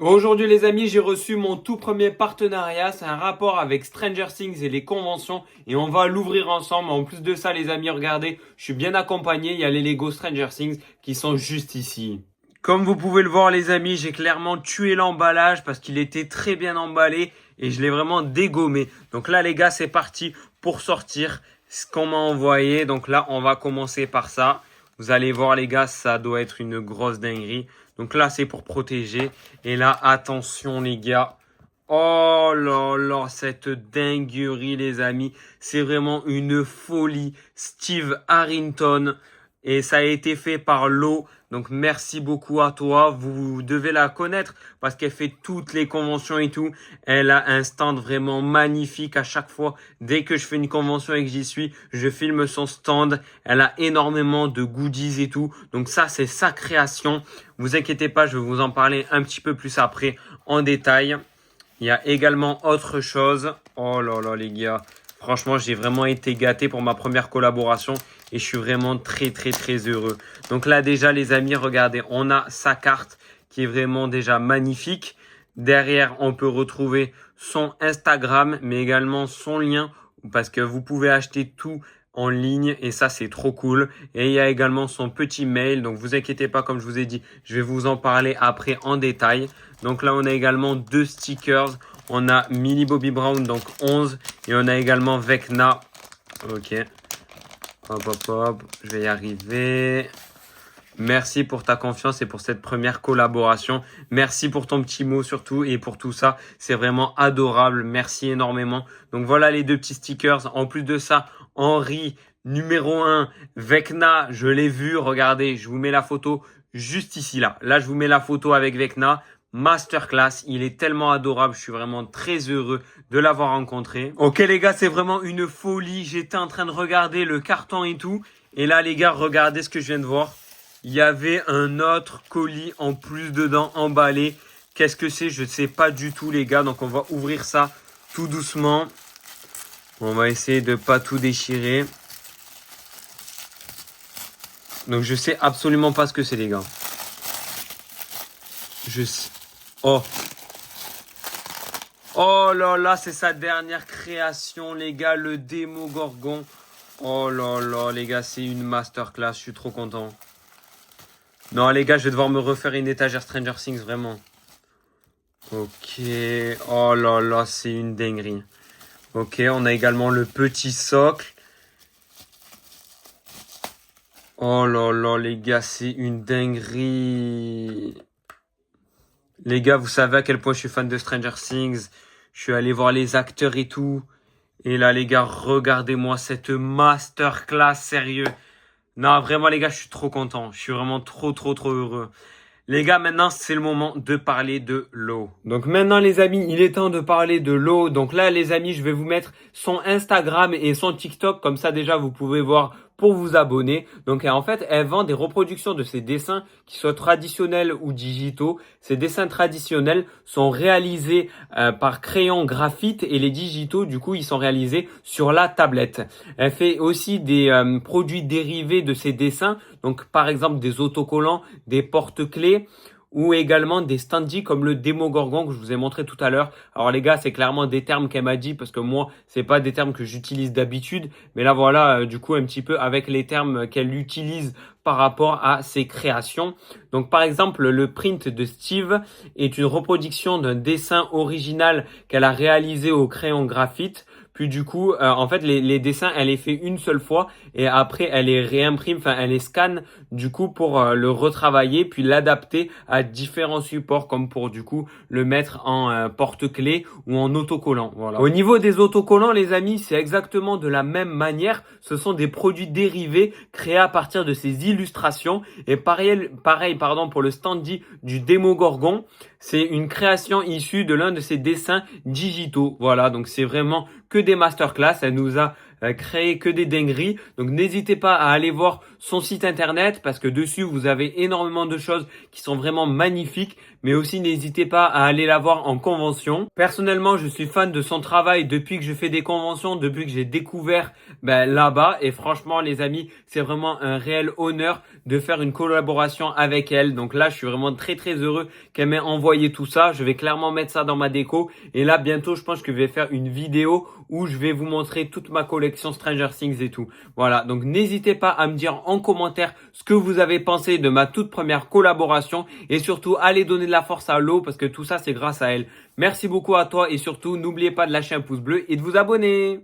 Aujourd'hui les amis, j'ai reçu mon tout premier partenariat, c'est un rapport avec Stranger Things et les conventions et on va l'ouvrir ensemble. En plus de ça les amis, regardez, je suis bien accompagné, il y a les Lego Stranger Things qui sont juste ici. Comme vous pouvez le voir les amis, j'ai clairement tué l'emballage parce qu'il était très bien emballé et je l'ai vraiment dégommé. Donc là les gars, c'est parti pour sortir ce qu'on m'a envoyé. Donc là on va commencer par ça. Vous allez voir les gars, ça doit être une grosse dinguerie. Donc là, c'est pour protéger. Et là, attention les gars. Oh là là, cette dinguerie les amis. C'est vraiment une folie. Steve Harrington. Et ça a été fait par Lo. Donc merci beaucoup à toi. Vous devez la connaître parce qu'elle fait toutes les conventions et tout. Elle a un stand vraiment magnifique à chaque fois. Dès que je fais une convention et que j'y suis, je filme son stand. Elle a énormément de goodies et tout. Donc ça, c'est sa création. Vous inquiétez pas, je vais vous en parler un petit peu plus après en détail. Il y a également autre chose. Oh là là les gars. Franchement, j'ai vraiment été gâté pour ma première collaboration et je suis vraiment très heureux. Donc là déjà les amis, regardez, on a sa carte qui est vraiment déjà magnifique. Derrière, on peut retrouver son Instagram mais également son lien parce que vous pouvez acheter tout en ligne et ça c'est trop cool. Et il y a également son petit mail, donc vous inquiétez pas, comme je vous ai dit, je vais vous en parler après en détail. Donc là on a également deux stickers. On a Millie Bobby Brown, donc 11. Et on a également Vecna. Ok. Hop. Je vais y arriver. Merci pour ta confiance et pour cette première collaboration. Merci pour ton petit mot surtout et pour tout ça. C'est vraiment adorable. Merci énormément. Donc voilà les deux petits stickers. En plus de ça, Henri, numéro 1, Vecna, je l'ai vu. Regardez, je vous mets la photo juste ici là. Là, je vous mets la photo avec Vecna. Masterclass, il est tellement adorable, je suis vraiment très heureux de l'avoir rencontré. Ok les gars, c'est vraiment une folie, j'étais en train de regarder le carton et tout, et là les gars, regardez ce que je viens de voir. Il y avait un autre colis en plus dedans, emballé. Qu'est-ce que c'est? Je ne sais pas du tout les gars, donc on va ouvrir ça tout doucement. On va essayer de pas tout déchirer. Donc je sais absolument pas ce que c'est les gars. Je sais... Oh. Oh là là, c'est sa dernière création, les gars, le Démogorgon. Oh là là, les gars, c'est une masterclass, je suis trop content. Non, les gars, je vais devoir me refaire une étagère Stranger Things, vraiment. Ok, oh là là, c'est une dinguerie. Ok, on a également le petit socle. Oh là là, les gars, c'est une dinguerie. Les gars, vous savez à quel point je suis fan de Stranger Things. Je suis allé voir les acteurs et tout. Et là, les gars, regardez-moi cette masterclass, sérieux. Non, vraiment, les gars, je suis trop content. Je suis vraiment trop heureux. Les gars, maintenant, c'est le moment de parler de Lo. Donc maintenant, les amis, il est temps de parler de Lo. Donc là, les amis, je vais vous mettre son Instagram et son TikTok. Comme ça, déjà, vous pouvez voir pour vous abonner. Donc en fait, elle vend des reproductions de ses dessins qui soient traditionnels ou digitaux. Ces dessins traditionnels sont réalisés par crayon graphite et les digitaux, du coup, ils sont réalisés sur la tablette. Elle fait aussi des produits dérivés de ces dessins. Donc par exemple des autocollants, des porte-clés ou également des standees comme le Démogorgon que je vous ai montré tout à l'heure. Alors les gars, c'est clairement des termes qu'elle m'a dit parce que moi, c'est pas des termes que j'utilise d'habitude. Mais là voilà, du coup un petit peu avec les termes qu'elle utilise par rapport à ses créations. Donc par exemple, le print de Steve est une reproduction d'un dessin original qu'elle a réalisé au crayon graphite. Puis du coup, en fait, les dessins, elle les fait une seule fois et après, elle les réimprime, enfin, elle les scanne du coup pour le retravailler puis l'adapter à différents supports comme pour du coup le mettre en porte-clés ou en autocollant. Voilà. Au niveau des autocollants, les amis, c'est exactement de la même manière. Ce sont des produits dérivés créés à partir de ces illustrations. Et pareil, pardon, pour le standee du Démogorgon, c'est une création issue de l'un de ses dessins digitaux. Voilà, donc c'est vraiment que des masterclass. Elle nous a créé que des dingueries. Donc n'hésitez pas à aller voir son site internet parce que dessus vous avez énormément de choses qui sont vraiment magnifiques. mais aussi n'hésitez pas à aller la voir en convention. Personnellement, je suis fan de son travail depuis que je fais des conventions, depuis que j'ai découvert là-bas. Et franchement, les amis, c'est vraiment un réel honneur de faire une collaboration avec elle. Donc là, je suis vraiment très très heureux qu'elle m'ait envoyé tout ça. Je vais clairement mettre ça dans ma déco. Et là, bientôt, je pense que je vais faire une vidéo où je vais vous montrer toute ma collection Stranger Things et tout. Voilà, donc n'hésitez pas à me dire en commentaire ce que vous avez pensé de ma toute première collaboration et surtout allez donner de la force à Lo parce que tout ça c'est grâce à elle. Merci beaucoup à toi et surtout n'oubliez pas de lâcher un pouce bleu et de vous abonner.